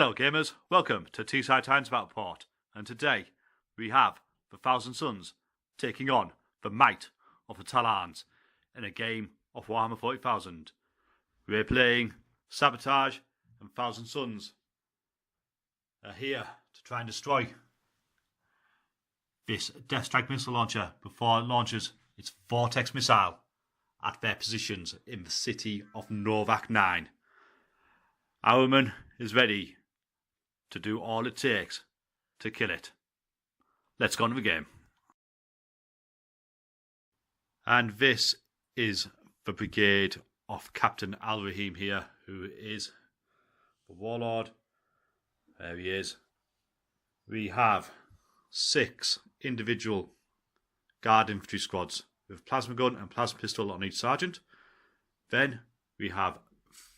Hello gamers, welcome to Teesside Times Battleport, and today we have the Thousand Sons taking on the might of the Tallarns in a game of Warhammer 40,000. We're playing Sabotage, and Thousand Sons are here to try and destroy this Death Strike missile launcher before it launches its Vortex missile at their positions in the city of Novak 9. Hourman is ready to do all it takes to kill it. Let's go on to the game. And this is the brigade of Captain Al-Rahim here, who is the warlord. There he is. We have 6 individual guard infantry squads with plasma gun and plasma pistol on each sergeant. Then we have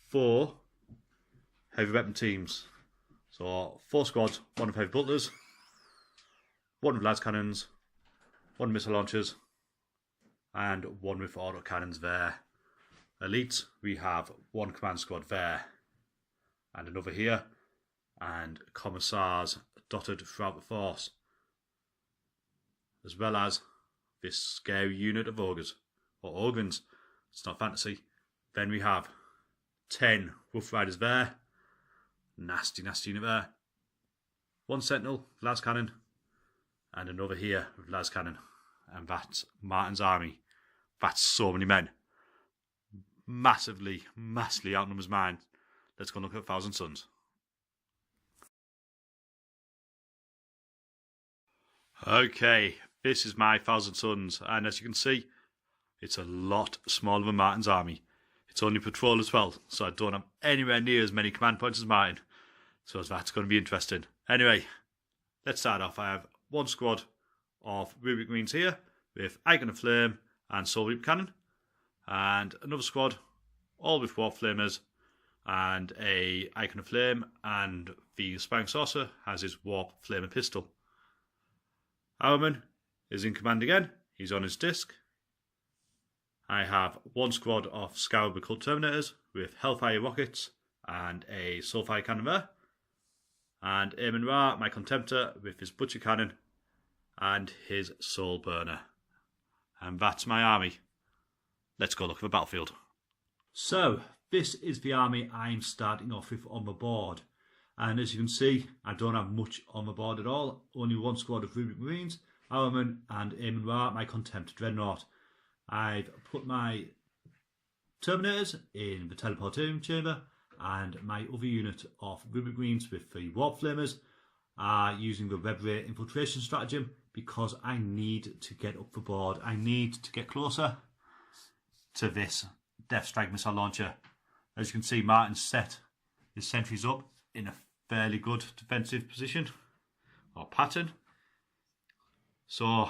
4 heavy weapon teams. So 4 squads, 1 with heavy bolters, 1 with las cannons, 1 with missile launchers, and 1 with auto cannons there. Elites, we have 1 command squad there, and another here, and commissars dotted throughout the force, as well as this scary unit of ogres, or ogrins. It's not fantasy. Then we have 10 rough riders there. Nasty unit there. 1 sentinel, las cannon, and another here with las cannon. And that's Martin's army. That's so many men. Massively outnumbers mine. Let's go look at Thousand Sons. Okay, this is my Thousand Sons, and as you can see, it's a lot smaller than Martin's army. It's only patrol as well, so I don't have anywhere near as many command points as Martin. So that's going to be interesting. Anyway, let's start off. I have 1 squad of Rubric Marines here with Icon of Flame and Soul Reap Cannon. And another squad, all with Warp Flamers and a Icon of Flame, and the Aspiring Sorcerer has his Warp Flamer pistol. Hourman is in command again. He's on his disc. I have 1 squad of Scarab Cult Terminators with Hellfire rockets and a Soulfire cannon there. And Eamon Ra, my Contemptor, with his Butcher cannon and his Soul Burner. And that's my army. Let's go look at the battlefield. So, this is the army I'm starting off with on the board. And as you can see, I don't have much on the board at all. Only 1 squad of Rubric Marines, Hourman and Eamon Ra, my Contemptor Dreadnought. I've put my Terminators in the teleportation chamber, and my other unit of Rubric Marines with the Warp Flamers are using the Web Ray infiltration stratagem because I need to get up the board. I need to get closer to this Death Strike missile launcher. As you can see, Martin's set his sentries up in a fairly good defensive position or pattern. So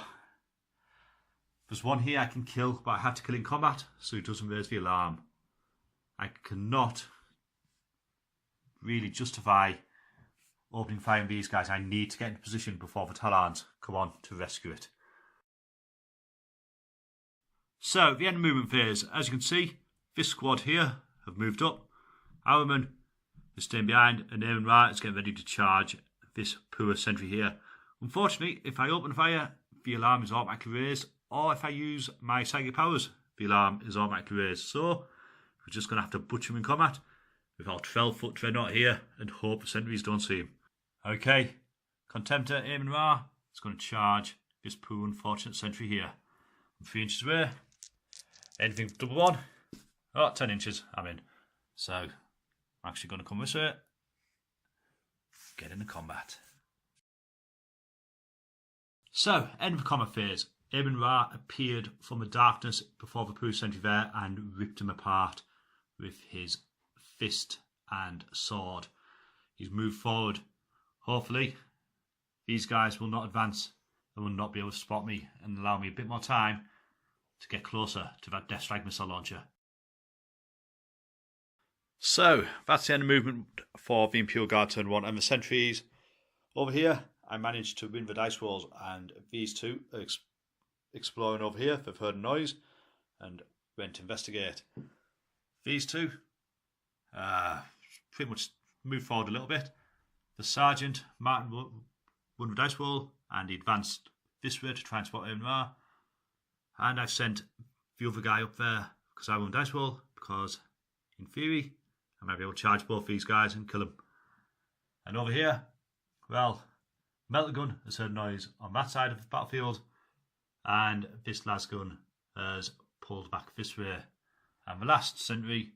there's 1 here I can kill, but I have to kill in combat so he doesn't raise the alarm. I cannot really justify opening fire on these guys. I need to get into position before the Tallarns come on to rescue it. So, the end movement phase. As you can see, this squad here have moved up. Hourman is staying behind, and Eamon Ra is getting ready to charge this poor sentry here. Unfortunately, if I open fire, the alarm is automatically raised, or if I use my psychic powers, the alarm is automatically raised. So, we're just going to have to butcher him in combat with our 12-foot Dreadnought here and hope the sentries don't see him. Okay, Contemptor Eamon Ra is going to charge this poor unfortunate sentry here. I'm 3 inches away. Anything double 1? Oh, 10 inches, I'm in. So, I'm actually going to come this way. Get into combat. So, end of the combat phase. Eamon Ra appeared from the darkness before the poor sentry there and ripped him apart with his fist and sword. He's moved forward. Hopefully, these guys will not advance and will not be able to spot me and allow me a bit more time to get closer to that Death Strike missile launcher. So, that's the end of movement for the Imperial Guard turn 1 and the sentries. Over here, I managed to win the dice rolls, and these 2 are exploring over here. They've heard a noise and went to investigate. These 2 pretty much moved forward a little bit the sergeant, Martin, won the dice roll, and he advanced this way to try and spot Emra. And I've sent the other guy up there because I won the dice roll, because in theory I might be able to charge both these guys and kill them. And over here, well, Melter Gun has heard noise on that side of the battlefield, and this las gun has pulled back this way. And the last sentry,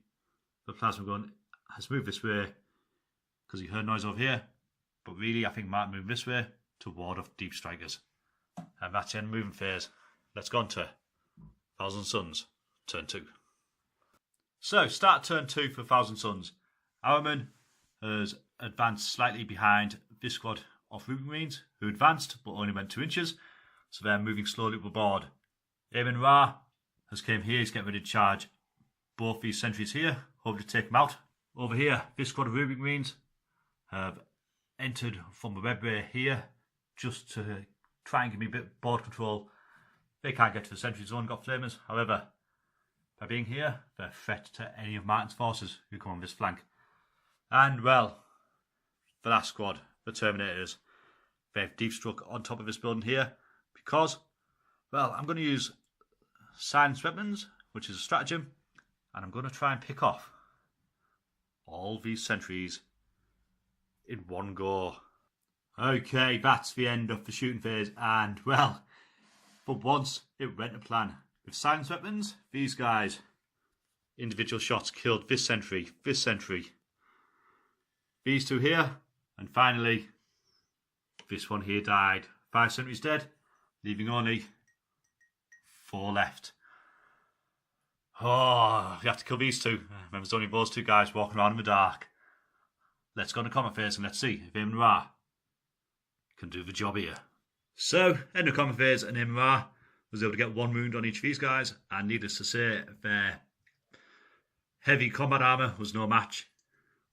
the plasma gun, has moved this way because he heard noise over here. But really, I think Martin moved this way to ward off deep strikers. And that's the end of moving phase. Let's go on to Thousand Suns, turn 2. So, start turn 2 for Thousand Suns. Hourman has advanced slightly behind this squad of Ruby Marines, who advanced but only went 2 inches, so they're moving slowly up the board. Eamon Ra has came here, he's getting ready to charge both these sentries here, hoping to take them out. Over here, this squad of Ruby Marines have entered from the webway here, just to try and give me a bit of board control. They can't get to the sentry zone, got flamers. However, by being here, they're a threat to any of Martin's forces who come on this flank. And, well, the last squad, the Terminators, they've deep struck on top of this building here because, well, I'm going to use silenced weapons, which is a stratagem, and I'm going to try and pick off all these sentries in one go. Okay, that's the end of the shooting phase, and, well, for once it went to plan. With silenced weapons, these guys, individual shots killed this sentry, these two here, and finally this one here died. 5 sentries dead, leaving only 4 left. Oh, we have to kill these 2. Remember, there's only those 2 guys walking around in the dark. Let's go to combat phase and let's see if Eamon Ra can do the job here. So, end of combat phase, and Eamon Ra was able to get 1 wound on each of these guys, and needless to say, their heavy combat armour was no match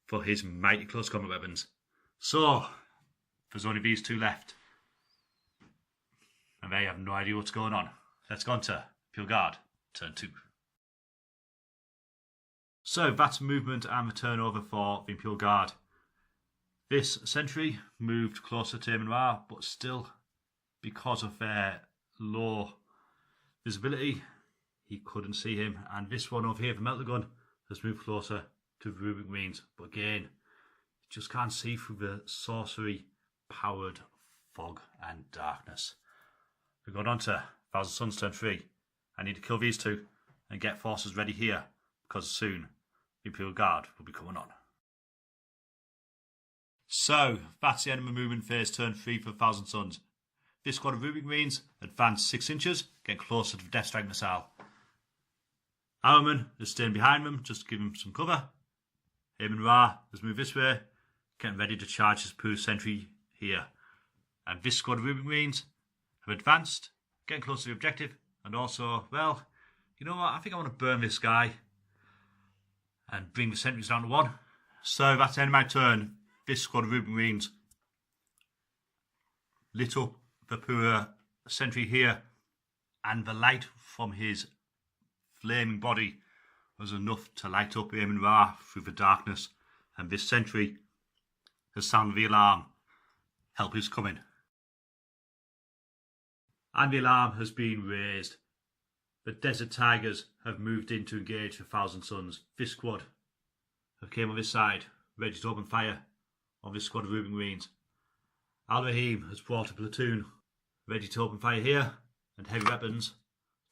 for his mighty close combat weapons. So, there's only these 2 left, and they have no idea what's going on. Let's go on to Pure Guard, turn 2. So, that's movement and the turnover for the Imperial Guard. This sentry moved closer to Eamon Ra, but still, because of their low visibility, he couldn't see him. And this one over here, the Melter Gun, has moved closer to the Rubric Marines, but again, you just can't see through the sorcery-powered fog and darkness. We've gone on to Thousand Suns turn 3. I need to kill these 2 and get forces ready here, because soon the Imperial Guard will be coming on. So, that's the end of my movement phase turn 3 for Thousand Suns. This squad of Rubric Marines advanced 6 inches, getting closer to the Death Strike missile. Hourman is staying behind them, just to give him some cover. Eamon Ra has moved this way, getting ready to charge his Pooh sentry here. And this squad of Rubric Marines have advanced, getting close to the objective, and also, well, you know what, I think I want to burn this guy and bring the sentries down to 1. So that's the end of my turn. This squad of Rubric Marines lit up the Pooh sentry here, and the light from his flaming body was enough to light up Eamon Ra through the darkness, and this sentry has sounded the alarm. Help is coming. And the alarm has been raised. The Desert Tigers have moved in to engage the Thousand Suns. This squad have came on this side, ready to open fire on this squad of Rubric Marines. Al-Rahim has brought a platoon ready to open fire here, and heavy weapons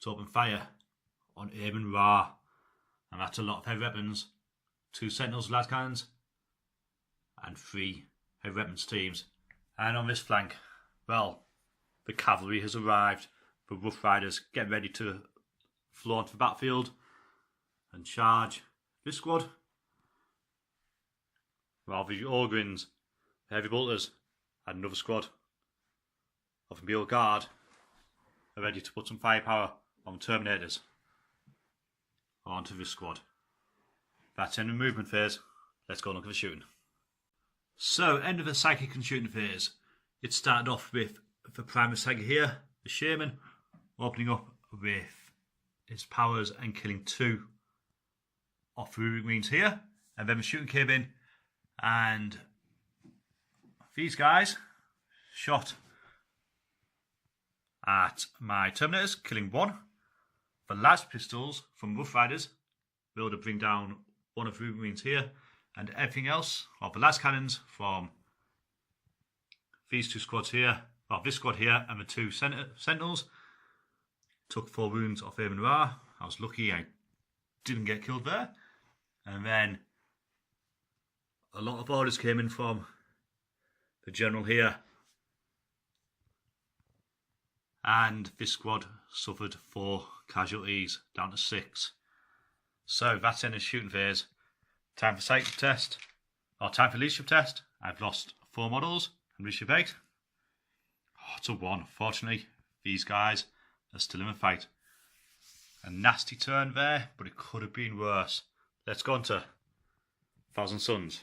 to open fire on Eamon Ra. And that's a lot of heavy weapons. 2 Sentinels, las cannons, and 3 heavy weapons teams. And on this flank, well, the cavalry has arrived. The Rough Riders get ready to flow onto the battlefield and charge this squad. While the Ogrins, the Heavy Bolters, and another squad of Imperial Guard are ready to put some firepower on Terminators onto this squad. That's end of the movement phase. Let's go and look at the shooting. So, end of the psychic and shooting phase. It started off with the primary psychic here, the Shaman, opening up with his powers and killing 2 of the Rubric Marines here. And then the shooting came in, and these guys shot at my Terminators, killing one. The las pistols from Rough Riders were able to bring down one of the Marines here, and everything else, or the las cannons from these two squads here, or this squad here, and the two Sentinels, took 4 wounds off Eamon Ra. I was lucky I didn't get killed there. And then a lot of orders came in from the general here, and this squad suffered 4 casualties down to 6. So that's in a shooting phase. Time for psychic test, or time for leadership test. I've lost 4 models and leadership 8. Oh, it's a 1. Fortunately, these guys are still in the fight. A nasty turn there, but it could have been worse. Let's go on to Thousand Suns,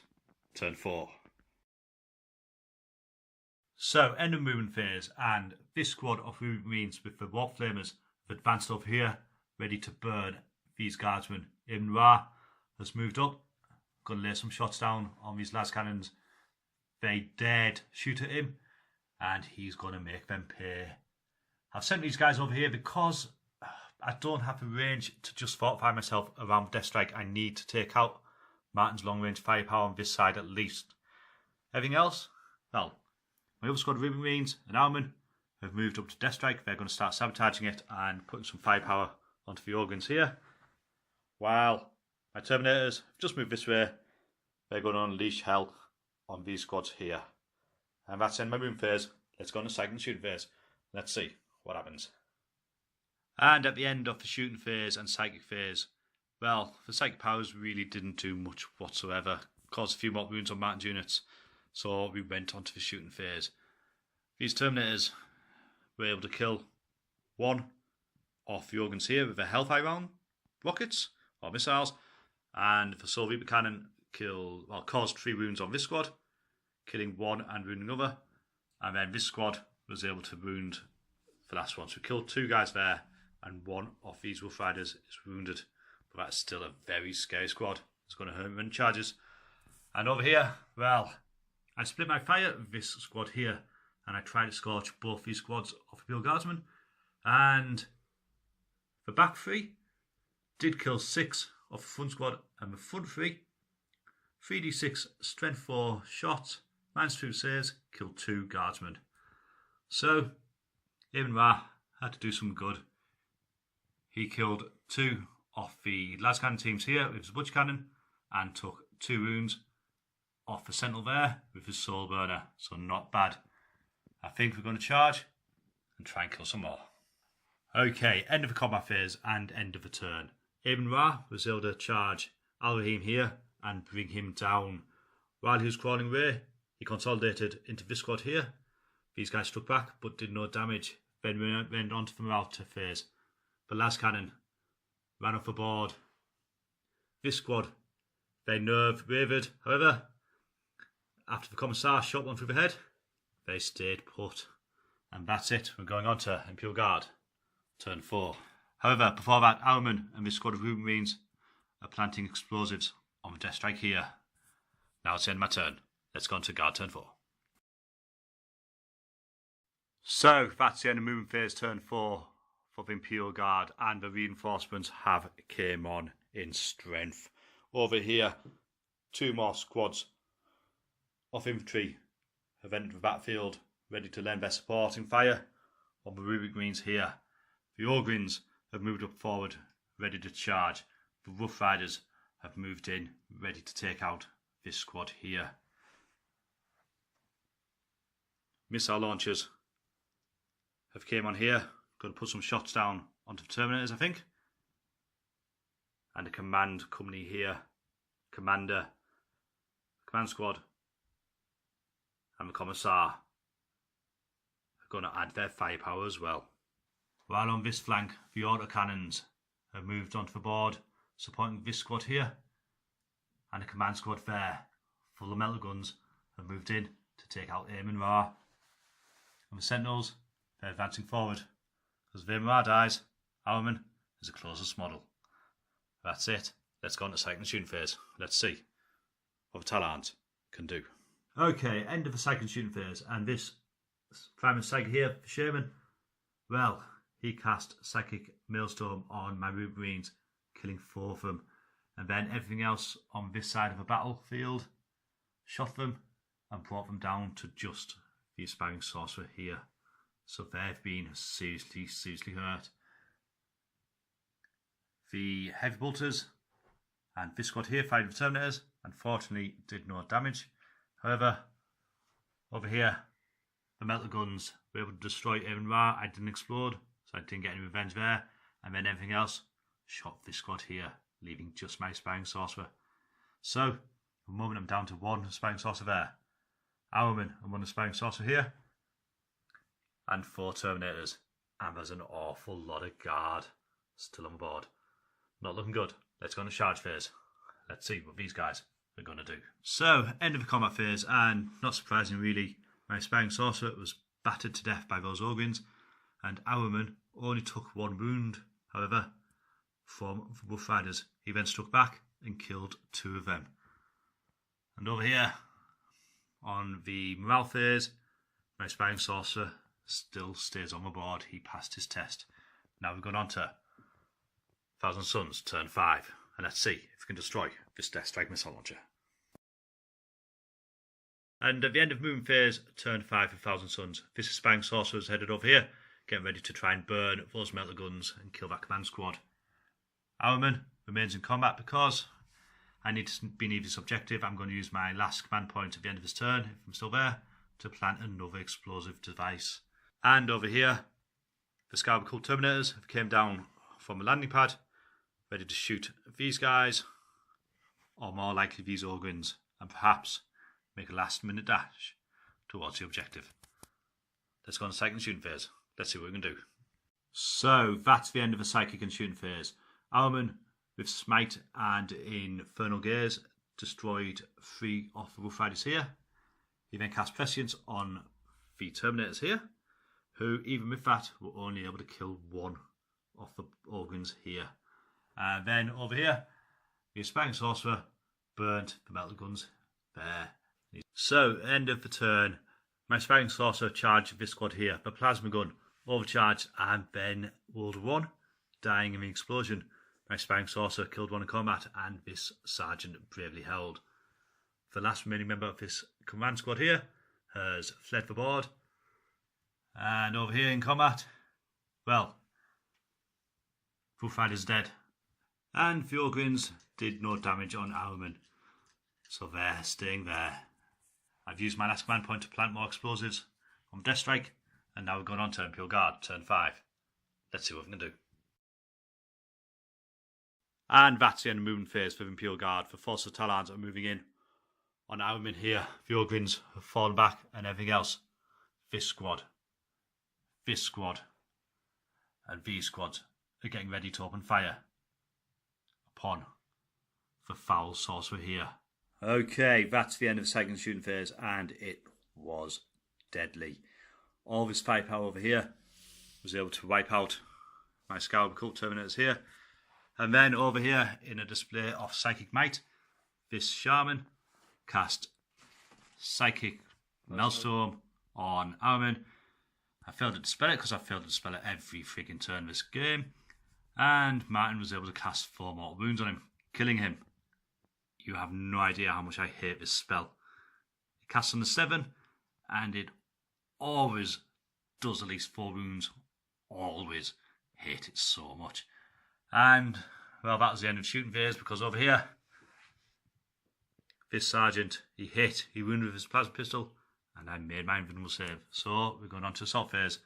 turn 4. So, end of movement phase, and this squad of Marines with the Warp Flamers have advanced over here, ready to burn these guardsmen. Ibn Ra has moved up, going to lay some shots down on these las cannons. They dared shoot at him, and he's going to make them pay. I've sent these guys over here because I don't have the range to just fortify myself around Death Strike. I need to take out Martin's long range firepower on this side at least. Everything else, well, my other squad of Ruby Marines and Alman have moved up to Death Strike. They're going to start sabotaging it and putting some firepower onto the organs here. While my Terminators have just moved this way, they're going to unleash hell on these squads here. And that's in my movement phase. Let's go on to psychic and shooting phase. Let's see what happens. And at the end of the shooting phase and psychic phase, well, the psychic powers really didn't do much whatsoever. Caused a few more wounds on Martin's units, so we went on to the shooting phase. These Terminators were able to kill 1 of the organs here with their Hellfire round rockets or missiles, and the Soul Reaper cannon caused 3 wounds on this squad, killing 1 and wounding another, and then this squad was able to wound the last one. So we killed 2 guys there, and 1 of these Rough Riders is wounded, but that's still a very scary squad. It's going to hurt him in charges. And over here, well, I split my fire with this squad here, and I tried to scorch both these squads of Imperial Guardsmen, and the back 3 did kill 6 of the front squad, and the front 3d6 strength 4 shots, -2 saves, killed 2 guardsmen. So, Ibn Ra had to do some good. He killed 2 of the las cannon teams here with his Butch cannon, and took 2 wounds off the Sentinel there with his Soul Burner, so not bad. I think we're going to charge and try and kill some more. Okay, end of the combat phase and end of the turn. Ibn Ra was able to charge Al Rahim here and bring him down. While he was crawling away, he consolidated into this squad here. These guys struck back but did no damage. Then went on to the morale phase. The las cannon ran off the board. This squad, their nerve wavered. However, after the Commissar shot one through the head, they stayed put. And that's it. We're going on to Imperial Guard, turn 4. However, before that, Alman and this squad of Ruben Marines are planting explosives on the Death Strike here. Now it's the end of my turn. Let's go on to Guard, turn 4. So, that's the end of movement phase, turn 4 for the Imperial Guard, and the reinforcements have came on in strength. Over here, 2 more squads of infantry have entered the battlefield, ready to lend their supporting fire on the Ruby Greens here. The Ogrins have moved up forward, ready to charge. The Rough Riders have moved in, ready to take out this squad here. Missile launchers have came on here, going to put some shots down onto the Terminators, I think. And a command company here, command squad, and the Commissar are going to add their firepower as well. While on this flank, the autocannons have moved onto the board, supporting this squad here, and a command squad there, full of metal guns, have moved in to take out Eamon Ra. And the Sentinels, they're advancing forward, because if Eamon Ra dies, Alman is the closest model. That's it. Let's go on to second shooting phase. Let's see what the Tallarns can do. Okay, end of the second shooting phase, and this primary psychic here, Shaman, well, he cast Psychic Maelstrom on my Root Marines, killing 4 of them, and then everything else on this side of the battlefield shot them and brought them down to just the Aspiring Sorcerer here. So they've been seriously hurt. The Heavy Bolters and this squad here fighting the Terminators unfortunately did no damage. However, over here, the metal guns were able to destroy Aaron Ra. I didn't explode, so I didn't get any revenge there. And then everything else shot this squad here, leaving just my Aspiring Sorcerer. So, at the moment I'm down to 1 Aspiring Sorcerer there. Hourman and 1 Aspiring Sorcerer here. And 4 Terminators. And there's an awful lot of guard still on board. Not looking good. Let's go on the charge phase. Let's see what these guys are going to do. So, end of the combat phase, and not surprisingly really, my Aspiring Sorcerer was battered to death by those Ogrins, and Hourman only took 1 wound, however, from the Wolf Riders. He then struck back and killed 2 of them. And over here, on the morale phase, my Aspiring Sorcerer still stays on the board. He passed his test. Now we've gone on to Thousand Suns, turn 5, and let's see if we can destroy this Death Strike missile launcher. And at the end of Moon phase, turn 5 for Thousand Suns, this Aspiring Sorcerer is headed over here, getting ready to try and burn those metal guns and kill that command squad. Hourman remains in combat because I need to be near this objective. I'm going to use my last command point at the end of his turn, if I'm still there, to plant another explosive device. And over here, the Scarab Cult Terminators have came down from the landing pad, ready to shoot these guys, or more likely these Ogrins, and perhaps make a last minute dash towards the objective. Let's go on the psychic and shooting phase. Let's see what we can do. So that's the end of the psychic and shooting phase. Hourman with Smite and Infernal Gaze destroyed 3 of the Wolf Riders here. He then cast Prescience on the Terminators here, who even with that were only able to kill 1 of the Ogrins here. And then over here, the Aspiring Sorcerer burnt the metal guns there. So, end of the turn, my Aspiring Sorcerer charged this squad here. The Plasma Gun overcharged and then rolled 1, dying in the explosion. My Aspiring Sorcerer killed 1 in combat, and this Sergeant bravely held. The last remaining member of this command squad here has fled the board. And over here in combat, well, Wolf Rider's dead. And the Ogrins did no damage on Hourman, so they're staying there. I've used my last command point to plant more explosives on Death Strike, and now we're going on to Imperial Guard, turn 5. Let's see what we can do. And that's the end of movement phase for the Imperial Guard. The forces of Tallarns are moving in. On Hourman here, the Ogrins have fallen back, and everything else, this squad, and these squads are getting ready to open fire upon the foul sorcerer here. Okay, that's the end of the second shooting phase, and it was deadly. All this firepower over here was able to wipe out my Scarab Cult Terminators here. And then over here, in a display of Psychic Might, this Shaman cast Psychic Maelstrom on Hourman. I failed to dispel it because I failed to dispel it every freaking turn this game. And Martin was able to cast 4 mortal wounds on him, killing him. You have no idea how much I hate this spell. It casts on the 7, and it always does at least 4 wounds. Always hate it so much. And, well, that was the end of shooting phase, because over here, this sergeant, he wounded with his plasma pistol, and I made my invulnerable save. So, we're going on to assault phase.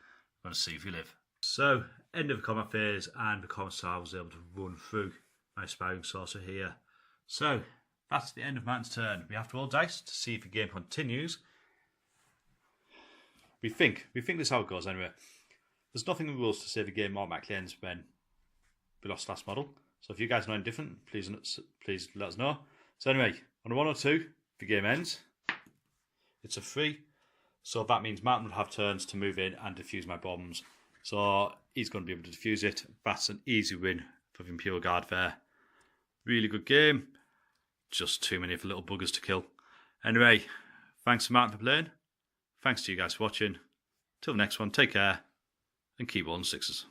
We're going to see if we live. So, end of the combat phase, and the commissar was able to run through my Aspiring Sorcerer here. So, that's the end of Martin's turn. We have to roll dice to see if the game continues. We think this is how it goes anyway. There's nothing in the rules to say the game automatically ends when we lost last model. So if you guys know any different, please let us know. So anyway, on a 1 or 2, the game ends. It's a 3. So that means Martin would have turns to move in and defuse my bombs. So he's going to be able to defuse it. That's an easy win for the Imperial Guard there. Really good game. Just too many of the little buggers to kill. Anyway, Thanks to Martin for playing. Thanks to you guys for watching. Till the next one, take care and keep rolling sixes.